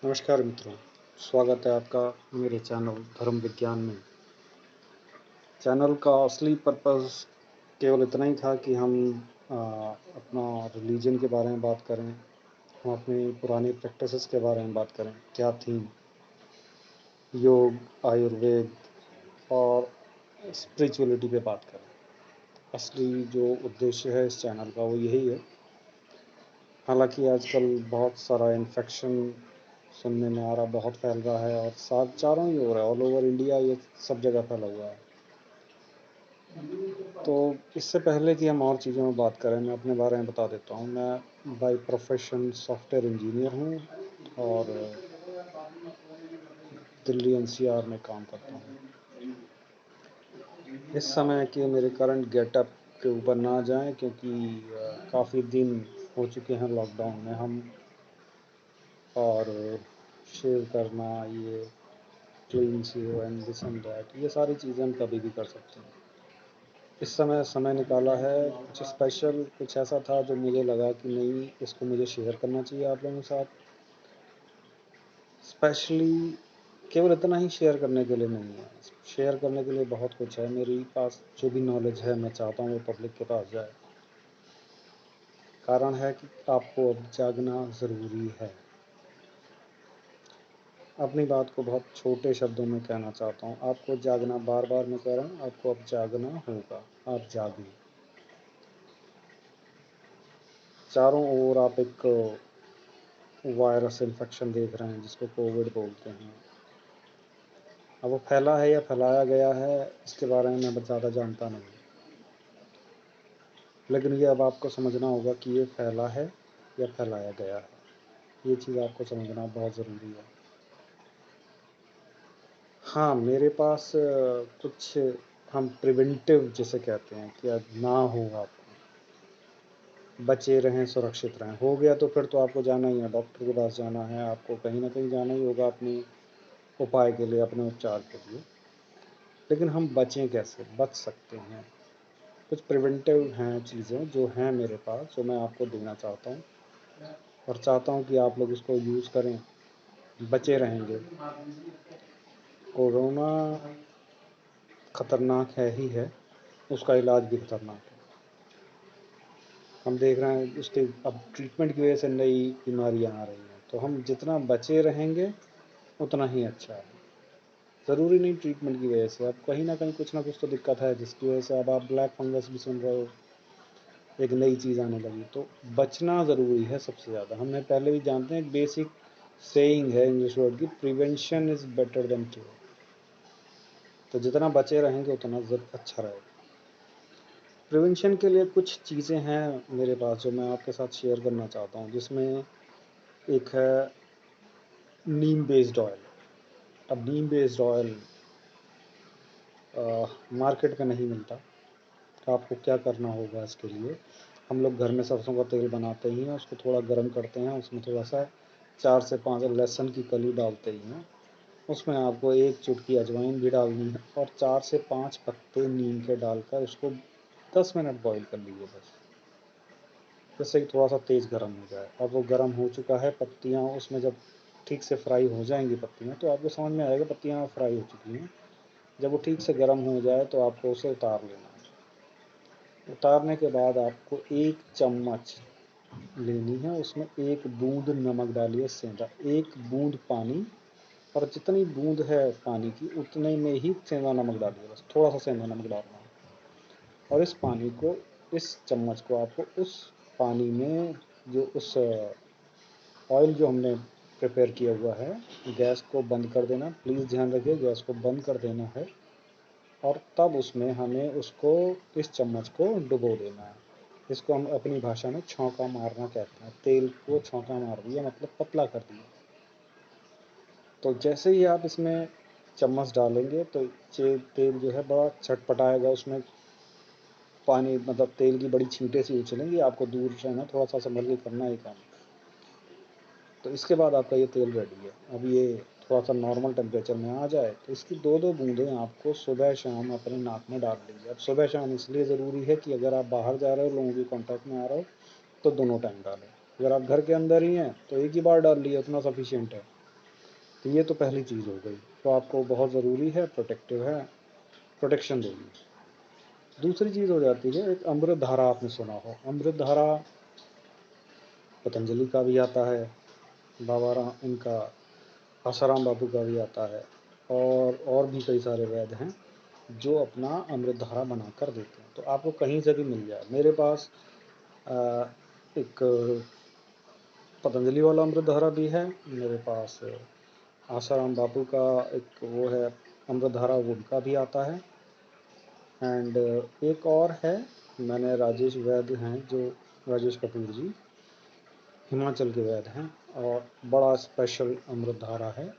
नमस्कार मित्रों, स्वागत है आपका मेरे चैनल धर्म विज्ञान में। चैनल का असली पर्पस केवल इतना ही था कि हम अपना रिलीजन के बारे में बात करें, हम अपनी पुरानी प्रैक्टिसेस के बारे में बात करें। क्या थी? योग, आयुर्वेद और स्पिरिचुअलिटी पे बात करें। असली जो उद्देश्य है इस चैनल का वो यही है। हालांकि आजकल बहुत सारा इन्फेक्शन सुनने में आ रहा, बहुत फैल रहा है और साथ चारों ही हो रहा है, ऑल ओवर इंडिया ये सब जगह फैला हुआ है। तो इससे पहले कि हम और चीज़ों में बात करें, मैं अपने बारे में बता देता हूँ। मैं बाय प्रोफेशन सॉफ्टवेयर इंजीनियर हूँ और दिल्ली एनसीआर में काम करता हूँ। इस समय के मेरे करंट गेटअप के ऊपर ना जाएं, क्योंकि काफ़ी दिन हो चुके हैं लॉकडाउन में हम, और शेव करना, ये clean shave and this and that, ये सारी चीज़ें हम कभी भी कर सकते हैं। इस समय निकाला है, कुछ स्पेशल, कुछ ऐसा था जो मुझे लगा कि नहीं, इसको मुझे शेयर करना चाहिए आप लोगों के साथ। स्पेशली केवल इतना ही शेयर करने के लिए नहीं है, शेयर करने के लिए बहुत कुछ है मेरे पास। जो भी नॉलेज है मैं चाहता हूँ वो पब्लिक के पास जाए। कारण है कि आपको अब जागना ज़रूरी है। अपनी बात को बहुत छोटे शब्दों में कहना चाहता हूँ, आपको जागना, बार बार मैं कह रहा हूँ, आपको अब जागना होगा। आप जागिए। चारों ओर आप एक वायरस इन्फेक्शन देख रहे हैं जिसको कोविड बोलते हैं। अब वो फैला है या फैलाया गया है, इसके बारे में मैं ज़्यादा जानता नहीं, लेकिन ये अब आपको समझना होगा कि ये फैला है या फैलाया गया है। ये चीज़ आपको समझना बहुत ज़रूरी है। हाँ, मेरे पास कुछ, हम प्रिवेंटिव जिसे कहते हैं, कि अब ना हो, आपको बचे रहें, सुरक्षित रहें। हो गया तो फिर तो आपको जाना ही है, डॉक्टर के पास जाना है, आपको कहीं ना कहीं जाना ही होगा अपने उपाय के लिए, अपने उपचार के लिए। लेकिन हम बचें कैसे, बच सकते हैं? कुछ प्रिवेंटिव हैं चीज़ें जो हैं मेरे पास, जो मैं आपको देना चाहता हूँ और चाहता हूँ कि आप लोग इसको यूज़ करें, बचे रहेंगे। कोरोना ख़तरनाक है ही है, उसका इलाज भी ख़तरनाक है। हम देख रहे हैं उसके अब ट्रीटमेंट की वजह से नई बीमारियां आ रही हैं, तो हम जितना बचे रहेंगे उतना ही अच्छा है। ज़रूरी नहीं ट्रीटमेंट की वजह से, अब कहीं ना कहीं कुछ ना कुछ तो दिक्कत है जिसकी वजह से अब आप ब्लैक फंगस भी सुन रहे हो, एक नई चीज़ आने लगी। तो बचना ज़रूरी है सबसे ज़्यादा। हमें पहले भी जानते हैं, एक बेसिक सेइंग है इंग्लिश वर्ड की, prevention is better than cure. तो जितना बचे रहेंगे उतना अच्छा रहेगा। प्रिवेंशन के लिए कुछ चीज़ें हैं मेरे पास जो मैं आपके साथ शेयर करना चाहता हूँ, जिसमें एक है नीम बेस्ड ऑयल। अब नीम बेस्ड ऑयल मार्केट में नहीं मिलता, तो आपको क्या करना होगा इसके लिए। हम लोग घर में सरसों का तेल बनाते ही हैं, उसको थोड़ा गर्म करते हैं, उसमें थोड़ा सा 4 से 5 लहसुन की कली डालते ही हैं, उसमें आपको 1 चुटकी अजवाइन भी डालनी है और 4 से 5 पत्ते नीम के डालकर उसको 10 मिनट बॉईल कर लीजिए बस, जिससे कि थोड़ा सा तेज़ गर्म हो जाए। अब वो गर्म हो चुका है, पत्तियाँ उसमें जब ठीक से फ्राई हो जाएंगी पत्तियाँ, तो आपको समझ में आएगा पत्तियाँ फ्राई हो चुकी हैं। जब वो ठीक से गर्म हो जाए तो आपको उसे उतार लेना है। उतारने के बाद आपको 1 चम्मच लेनी है, उसमें 1 बूंद नमक डालिए, सेंधा 1 बूंद पानी, और जितनी बूंद है पानी की उतने में ही सेंधा नमक डालिए, बस थोड़ा सा सेंधा नमक डालना है। और इस पानी को, इस चम्मच को आपको उस पानी में, जो उस ऑयल जो हमने प्रिपेयर किया हुआ है, गैस को बंद कर देना। प्लीज़ ध्यान रखिए, गैस को बंद कर देना है, और तब उसमें हमें उसको, इस चम्मच को डुबो देना है। इसको हम अपनी भाषा में छौंका मारना कहते हैं। तेल को छौंका मार दिया मतलब पतला कर दिया। तो जैसे ही आप इसमें चम्मच डालेंगे तो तेल जो है बड़ा छटपटाएगा, उसमें पानी मतलब तेल की बड़ी छींटें सी उछलेंगी, आपको दूर रहना, थोड़ा सा संभल के करना है काम। तो इसके बाद आपका ये तेल रेडी है। अब ये थोड़ा सा नॉर्मल टेम्परेचर में आ जाए तो इसकी 2-2 बूंदें आपको सुबह शाम अपने नाक में डाल लीजिए। अब सुबह शाम इसलिए ज़रूरी है कि अगर आप बाहर जा रहे हो, लोगों के कांटेक्ट में आ रहे हो, तो दोनों टाइम डालें। अगर आप घर के अंदर ही हैं तो एक ही बार डाल लिए, उतना सफिशिएंट है। तो ये तो पहली चीज़ हो गई, तो आपको बहुत ज़रूरी है, प्रोटेक्टिव है, प्रोटेक्शन देगी। दूसरी चीज़ हो जाती है, एक अमृत धारा आपने सुना हो। अमृत धारा पतंजलि का भी आता है, बाबा राम इनका आसाराम बापू का भी आता है, और भी कई सारे वैद्य हैं जो अपना अमृत धारा बना कर देते हैं। तो आपको कहीं से भी मिल जाए। मेरे पास एक पतंजलि वाला अमृत धारा भी है, मेरे पास आसाराम बापू का एक वो है अमृत धारा, वो उनका भी आता है। एंड एक और है, मैंने राजेश वैद्य हैं जो राजेश कपूर जी, हिमाचल के वैद्य हैं, और बड़ा स्पेशल अमृत धारा है,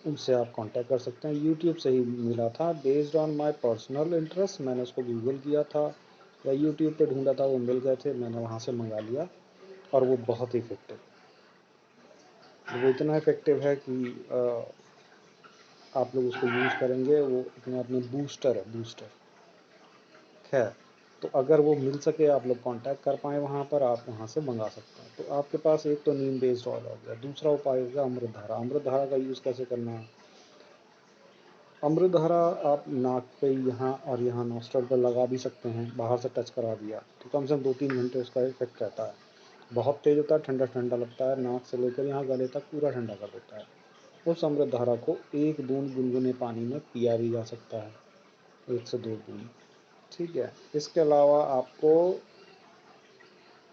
उनसे आप कांटेक्ट कर सकते हैं। यूट्यूब से ही मिला था, based on my personal interest. मैंने उसको गूगल किया था या यूट्यूब पे ढूंढा था, वो मिल गए थे, मैंने वहाँ से मंगा लिया, और वो बहुत ही इफेक्टिव, वो इतना इफेक्टिव है कि आप लोग उसको यूज़ करेंगे, वो अपने आप में बूस्टर है, बूस्टर। खैर, तो अगर वो मिल सके, आप लोग कांटेक्ट कर पाएँ वहाँ पर, आप वहाँ से मंगा सकते हैं। तो आपके पास एक तो नीम बेस्ड ऑयल हो गया, दूसरा उपाय हो गया अमृत धारा। अमृत धारा का यूज़ कैसे करना है? अमृत धारा आप नाक पे यहाँ और यहाँ नॉस्ट्रल पर लगा भी सकते हैं, बाहर से टच करा दिया तो कम से कम 2-3 घंटे उसका इफेक्ट रहता है। बहुत तेज़ होता है, ठंडा ठंडा लगता है, नाक से लेकर यहाँ गले तक पूरा ठंडा कर देता है। उस अमृत धारा को 1 बूंद गुनगुने पानी में पिया भी जा सकता है, 1 से 2 बूंद, ठीक है। इसके अलावा आपको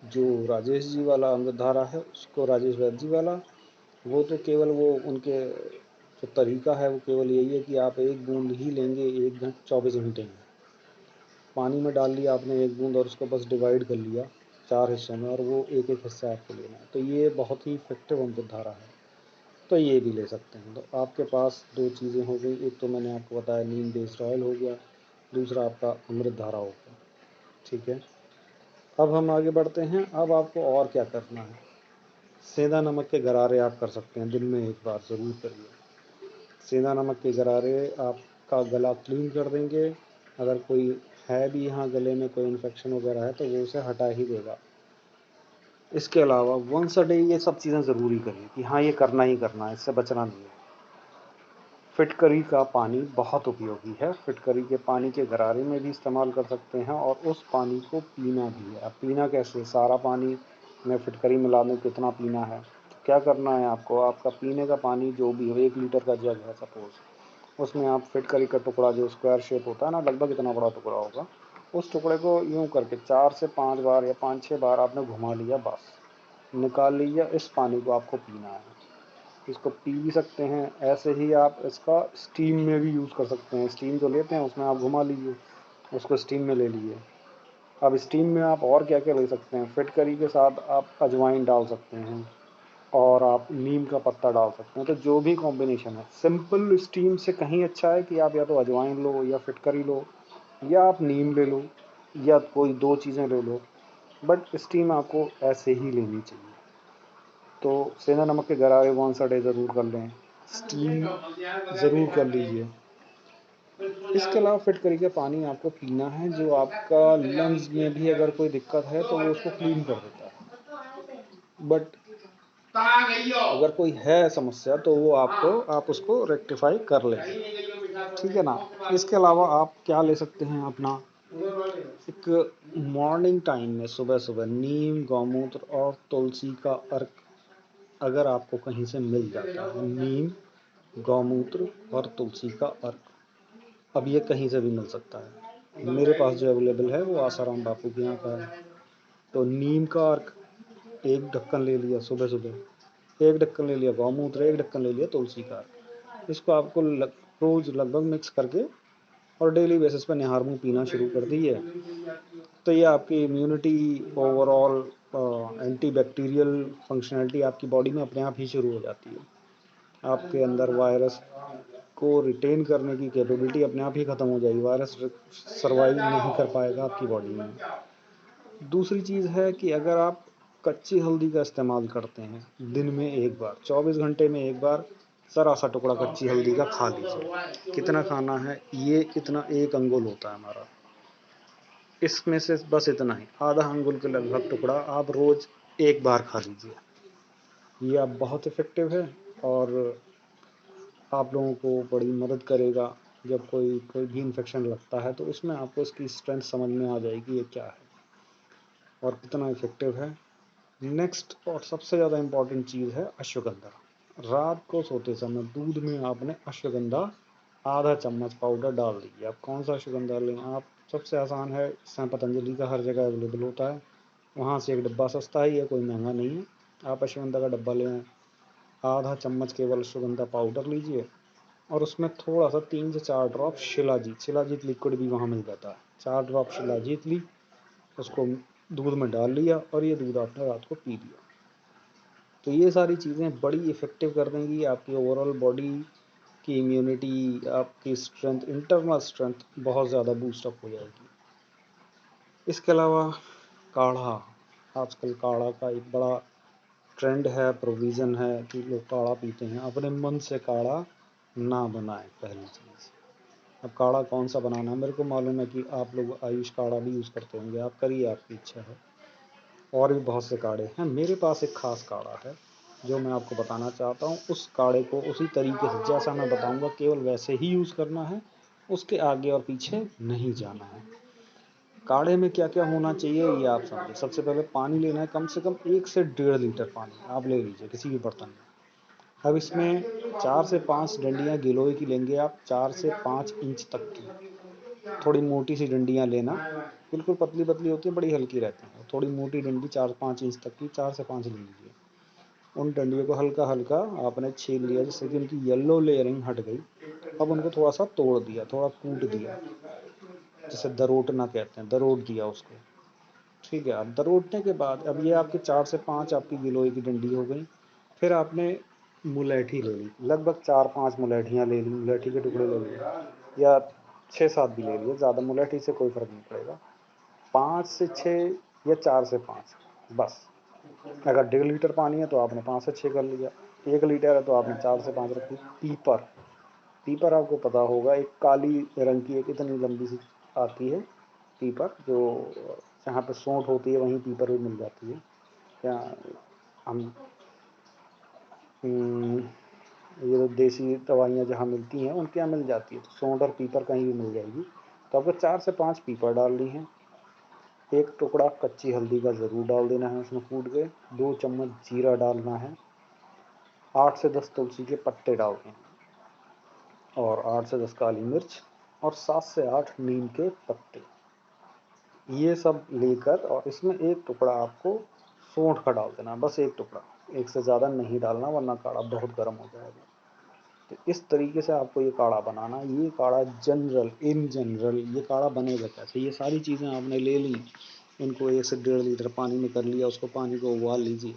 जो राजेश जी वाला अमृत धारा है, उसको राजेश वैद्य जी वाला, वो तो केवल वो उनके जो तरीका है वो केवल यही है कि आप 1 बूंद ही लेंगे, 24 घंटे में पानी में डाल लिया आपने 1 बूंद, और उसको बस डिवाइड कर लिया 4 हिस्सों में, और वो एक एक हिस्सा आपको लेना है। तो ये बहुत ही इफेक्टिव अमृत धारा है, तो ये भी ले सकते हैं। तो आपके पास 2 चीज़ें हो गई, एक तो मैंने आपको बताया नीम बेस्ड ऑयल हो गया, दूसरा आपका अमृत धारा हो गया, ठीक है। अब हम आगे बढ़ते हैं। अब आपको और क्या करना है? सेंधा नमक के गरारे आप कर सकते हैं, दिन में 1 बार ज़रूर करिए। सेंधा नमक के गरारे आपका गला क्लीन कर देंगे। अगर कोई है भी यहाँ गले में कोई इन्फेक्शन वगैरह है तो वो उसे हटा ही देगा। इसके अलावा वंस अ डे ये सब चीज़ें ज़रूरी करिए कि हाँ, ये करना ही करना है, इससे बचना नहीं है। फिटकरी का पानी बहुत उपयोगी है, फिटकरी के पानी के गरारे में भी इस्तेमाल कर सकते हैं, और उस पानी को पीना भी है। अब पीना कैसे? सारा पानी में फिटकरी मिला दें, कितना पीना है? तो क्या करना है आपको, आपका पीने का पानी जो भी हो, 1 लीटर का जग है सपोज़, उसमें आप फिटकरी का टुकड़ा, जो स्क्वायर शेप होता है ना, लगभग इतना बड़ा टुकड़ा होगा, उस टुकड़े को यूँ करके 4 से 5 बार या 5-6 बार आपने घुमा लिया, बस निकाल लीजिए। इस पानी को आपको पीना है। इसको पी भी सकते हैं, ऐसे ही आप इसका स्टीम में भी यूज़ कर सकते हैं। स्टीम जो लेते हैं उसमें आप घुमा लीजिए, उसको स्टीम में ले लीजिए। अब स्टीम में आप और क्या क्या ले सकते हैं? फिटकरी के साथ आप अजवाइन डाल सकते हैं, और आप नीम का पत्ता डाल सकते हैं। तो जो भी कॉम्बिनेशन है, सिंपल स्टीम से कहीं अच्छा है कि आप या तो अजवाइन लो, या फिटकरी लो, या आप नीम ले लो, या कोई 2 चीज़ें ले लो, बट स्टीम आपको ऐसे ही लेनी चाहिए। तो सेंधा नमक के गरारे वंस अ डे ज़रूर कर लें, स्टीम ज़रूर कर लीजिए। इसके अलावा फिटकरी का पानी आपको पीना है, जो आपका लंग्स में भी अगर कोई दिक्कत है तो वो उसको क्लीन कर देता है। बट अगर कोई है समस्या तो वो आप उसको रेक्टिफाई कर लें, ठीक है ना। इसके अलावा आप क्या ले सकते हैं अपना, एक मॉर्निंग टाइम में सुबह सुबह नीम, गौमूत्र और तुलसी का अर्क अगर आपको कहीं से मिल जाता है, नीम, गौमूत्र और तुलसी का अर्क, अब ये कहीं से भी मिल सकता है। मेरे पास जो अवेलेबल है वो आसाराम बापू के यहाँ का है। तो नीम का अर्क 1 ढक्कन ले लिया सुबह सुबह, 1 ढक्कन ले लिया गौमूत्र, 1 ढक्कन ले लिया तुलसी का अर्क। इसको आपको रोज़ लगभग मिक्स करके और डेली बेसिस पर निहार मुँह पीना शुरू कर दीजिए। तो ये आपकी immunity, overall anti bacterial functionality आपकी बॉडी में अपने आप ही शुरू हो जाती है। आपके अंदर वायरस को रिटेन करने की कैपेबिलिटी अपने आप ही ख़त्म हो जाएगी, वायरस सर्वाइव नहीं कर पाएगा आपकी बॉडी में। दूसरी चीज़ है कि अगर आप कच्ची हल्दी का इस्तेमाल करते हैं, दिन में 1 बार, 24 घंटे में 1 बार ज़रा सा टुकड़ा कच्ची हल्दी का खा लीजिए। कितना खाना है? ये इतना 1 अंगुल होता है हमारा, इसमें से बस इतना ही, आधा अंगुल के लगभग टुकड़ा आप रोज़ 1 बार खा लीजिए। ये आप बहुत इफ़ेक्टिव है, और आप लोगों को बड़ी मदद करेगा। जब कोई भी इन्फेक्शन लगता है तो उसमें आपको इसकी स्ट्रेंथ समझ में आ जाएगी ये क्या है और कितना इफेक्टिव है। नेक्स्ट और सबसे ज़्यादा इम्पॉर्टेंट चीज़ है अश्वगंधा। रात को सोते समय दूध में आपने अश्वगंधा आधा चम्मच पाउडर डाल दीजिए। आप कौन सा अश्वगंधा लें आप, सबसे आसान है, इस समय पतंजलि का हर जगह अवेलेबल होता है, वहाँ से एक डिब्बा सस्ता ही है, कोई महंगा नहीं है। आप अश्वगंधा का डब्बा ले आएँ, आधा चम्मच केवल अश्वगंधा पाउडर लीजिए और उसमें थोड़ा सा 3 से 4 ड्रॉप शिलाजीत, शिलाजीत लिक्विड भी वहाँ मिल जाता है, 4 ड्रॉप शिलाजीत ली, उसको दूध में डाल लिया और ये दूध आपने रात को पी लिया। तो ये सारी चीज़ें बड़ी इफ़ेक्टिव कर देंगी आपकी ओवरऑल बॉडी की इम्यूनिटी, आपकी स्ट्रेंथ, इंटरनल स्ट्रेंथ बहुत ज़्यादा बूस्टअप हो जाएगी। इसके अलावा काढ़ा, आजकल काढ़ा का एक बड़ा ट्रेंड है, प्रोविज़न है कि लोग काढ़ा पीते हैं। अपने मन से काढ़ा ना बनाएं पहली चीज़। अब काढ़ा कौन सा बनाना है, मेरे को मालूम है कि आप लोग आयुष काढ़ा भी यूज़ करते होंगे, आप करिए, आपकी इच्छा है। और भी बहुत से काढ़े हैं, मेरे पास एक ख़ास काढ़ा है जो मैं आपको बताना चाहता हूँ। उस काढ़े को उसी तरीके से जैसा मैं बताऊँगा केवल वैसे ही यूज़ करना है, उसके आगे और पीछे नहीं जाना है। काढ़े में क्या क्या होना चाहिए ये आप समझिए। सबसे पहले पानी लेना है, कम से कम 1 से 1.5 लीटर पानी आप ले लीजिए किसी भी बर्तन में। अब इसमें 4 से 5 डंडियाँ गिलोय की लेंगे आप, 4 से 5 इंच तक की, थोड़ी मोटी सी डंडियाँ लेना, बिल्कुल पतली पतली होती है, बड़ी हल्की रहती हैं। थोड़ी मोटी डंडी 4-5 इंच तक की, 4 से 5 ले लीजिए। उन डंडियों को हल्का हल्का आपने छील लिया, जिससे कि उनकी येलो लेयरिंग हट गई। अब उनको थोड़ा सा तोड़ दिया, थोड़ा कूट दिया, जिसे दरोटना कहते हैं, दरोट दिया उसको। ठीक है, अब दरोटने के बाद अब ये आपके 4 से 5 आपकी गिलोय की डंडी हो गई। फिर आपने मुलैठी ले ली, लगभग 4-5 मुलैठियाँ ले ली, मुलैठी के टुकड़े ले लिए या 6-7 भी ले लिए, ज़्यादा मुलैठी से कोई फ़र्क नहीं पड़ेगा। 5 से 6 या 4 से 5 बस। अगर 1.5 लीटर पानी है तो आपने 5 से 6 कर लिया, 1 लीटर है तो आपने 4 से 5 रखी। पीपर, पीपर आपको पता होगा, एक काली रंग की एक इतनी लंबी सी आती है पीपर, जो जहाँ पे सोंठ होती है वहीं पीपर भी मिल जाती है। क्या हम ये जो देसी दवाइयाँ जहाँ मिलती हैं उनके यहाँ मिल जाती है, तो सोंठ और पीपर कहीं भी मिल जाएगी। तो आपको 4 से 5 पीपर डालनी है। एक टुकड़ा कच्ची हल्दी का ज़रूर डाल देना है उसमें कूट के। 2 चम्मच जीरा डालना है। 8 से 10 तुलसी के पत्ते डालते हैं और 8 से 10 काली मिर्च और 7 से 8 नीम के पत्ते, ये सब लेकर, और इसमें एक टुकड़ा आपको सौंठ का डाल देना, बस एक टुकड़ा, एक से ज़्यादा नहीं डालना वरना काढ़ा बहुत गर्म हो जाएगा। तो इस तरीके से आपको ये काढ़ा बनाना। ये काढ़ा इन जनरल ये काढ़ा बनेगा कैसे, ये सारी चीज़ें आपने ले ली, इनको 1 से 1.5 लीटर पानी में कर लिया, उसको पानी को उबाल लीजिए।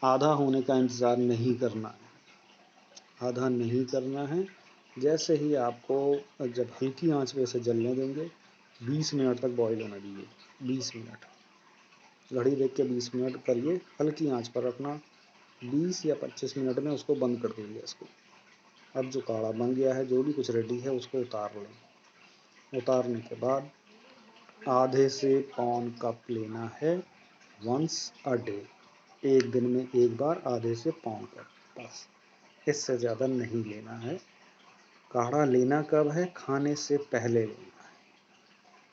आधा होने का इंतज़ार नहीं करना है, आधा नहीं करना है। जैसे ही आपको, जब हल्की आंच पे इसे जलने देंगे, 20 मिनट तक बॉईल होने दीजिए। 20 मिनट, घड़ी देख के 20 मिनट करिए, हल्की आंच पर रखना। 20 या 25 मिनट में उसको बंद कर दीजिए इसको। अब जो काढ़ा बन गया है, जो भी कुछ रेडी है, उसको उतार लें। उतारने के बाद आधे से पौन कप लेना है वंस अ डे, एक दिन में एक बार आधे से पौन कप, बस, इससे ज़्यादा नहीं लेना है। काढ़ा लेना कब है, खाने से पहले लेना है,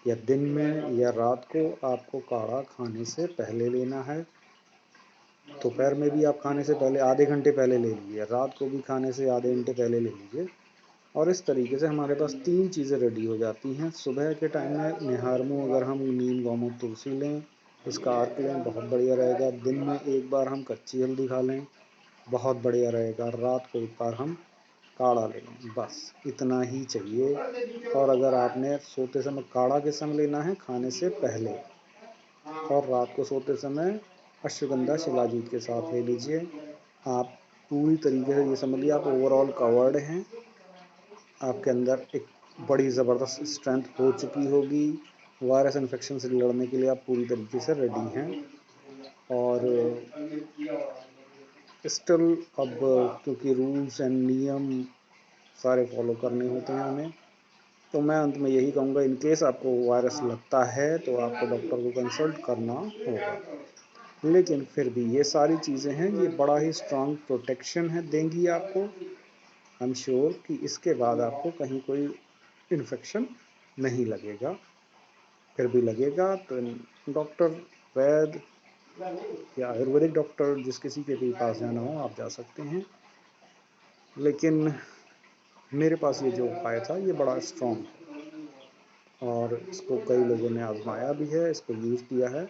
या दिन में या रात को आपको काढ़ा खाने से पहले लेना है। दोपहर में भी आप खाने से पहले आधे घंटे पहले ले लीजिए, रात को भी खाने से आधे घंटे पहले ले लीजिए। और इस तरीके से हमारे पास 3 चीज़ें रेडी हो जाती हैं। सुबह के टाइम में निहार मुँह अगर हम नीम गौमूत्र तुलसी लें, इसका अर्क लें, बहुत बढ़िया रहेगा। दिन में एक बार हम कच्ची हल्दी खा लें, बहुत बढ़िया रहेगा। रात को एक बार हम काढ़ा ले लें, बस इतना ही चाहिए। और अगर आपने सोते समय काढ़ा किस समय लेना है, खाने से पहले, और रात को सोते समय अश्वगंधा शिलाजीत के साथ ले लीजिए। आप पूरी तरीके से ये समझ लीजिए आप ओवरऑल कवर्ड हैं। आपके अंदर एक बड़ी ज़बरदस्त स्ट्रेंथ हो चुकी होगी। वायरस इन्फेक्शन से लड़ने के लिए आप पूरी तरीके से रेडी हैं। और स्टिल अब क्योंकि रूल्स एंड नियम सारे फॉलो करने होते हैं हमें, तो मैं अंत में यही कहूँगा, इन केस आपको वायरस लगता है तो आपको डॉक्टर को कंसल्ट करना होगा। लेकिन फिर भी ये सारी चीज़ें हैं, ये बड़ा ही स्ट्रांग प्रोटेक्शन है, देंगी आपको। आई एम श्योर कि इसके बाद आपको कहीं कोई इन्फेक्शन नहीं लगेगा। फिर भी लगेगा तो डॉक्टर, वैद्य या आयुर्वेदिक डॉक्टर, जिस किसी के भी पास जाना हो आप जा सकते हैं। लेकिन मेरे पास ये जो उपाय था ये बड़ा स्ट्रॉन्ग है और इसको कई लोगों ने आजमाया भी है, इसको यूज़ किया है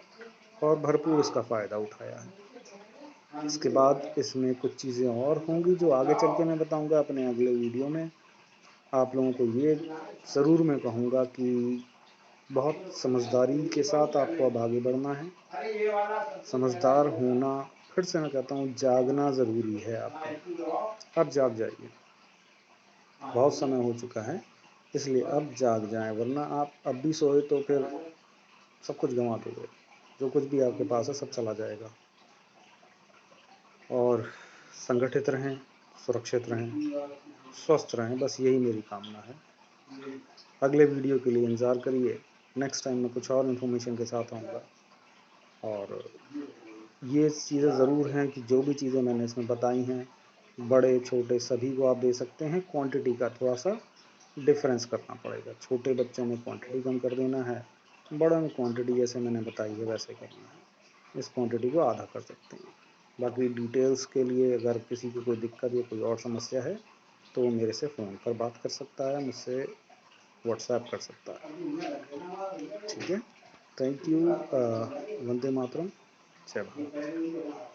और भरपूर इसका फ़ायदा उठाया है। इसके बाद इसमें कुछ चीज़ें और होंगी जो आगे चल के मैं बताऊंगा अपने अगले वीडियो में। आप लोगों को ये ज़रूर मैं कहूँगा कि बहुत समझदारी के साथ आपको अब आगे बढ़ना है। समझदार होना, फिर से मैं कहता हूँ, जागना ज़रूरी है आपको। अब जाग जाइए, बहुत समय हो चुका है, इसलिए अब जाग जाएं, वरना आप अब भी सोए तो फिर सब कुछ गंवा दोगे। जो कुछ भी आपके पास है सब चला जाएगा। और संगठित रहें, सुरक्षित रहें, स्वस्थ रहें, बस यही मेरी कामना है। अगले वीडियो के लिए इंतज़ार करिए। नेक्स्ट टाइम मैं कुछ और इन्फॉर्मेशन के साथ आऊँगा। और ये चीज़ें ज़रूर हैं कि जो भी चीज़ें मैंने इसमें बताई हैं, बड़े छोटे सभी को आप दे सकते हैं। क्वांटिटी का थोड़ा सा डिफरेंस करना पड़ेगा। छोटे बच्चों में क्वांटिटी कम कर देना है, बड़ों में क्वांटिटी जैसे मैंने बताई है वैसे करना है। इस क्वांटिटी को आधा कर सकते हैं। बाकी डिटेल्स के लिए अगर किसी को कोई दिक्कत या कोई और समस्या है तो मेरे से फ़ोन पर बात कर सकता है, मुझसे व्हाट्सएप कर सकता है। ठीक है, थैंक यू। वंदे मातरम, जय भारत।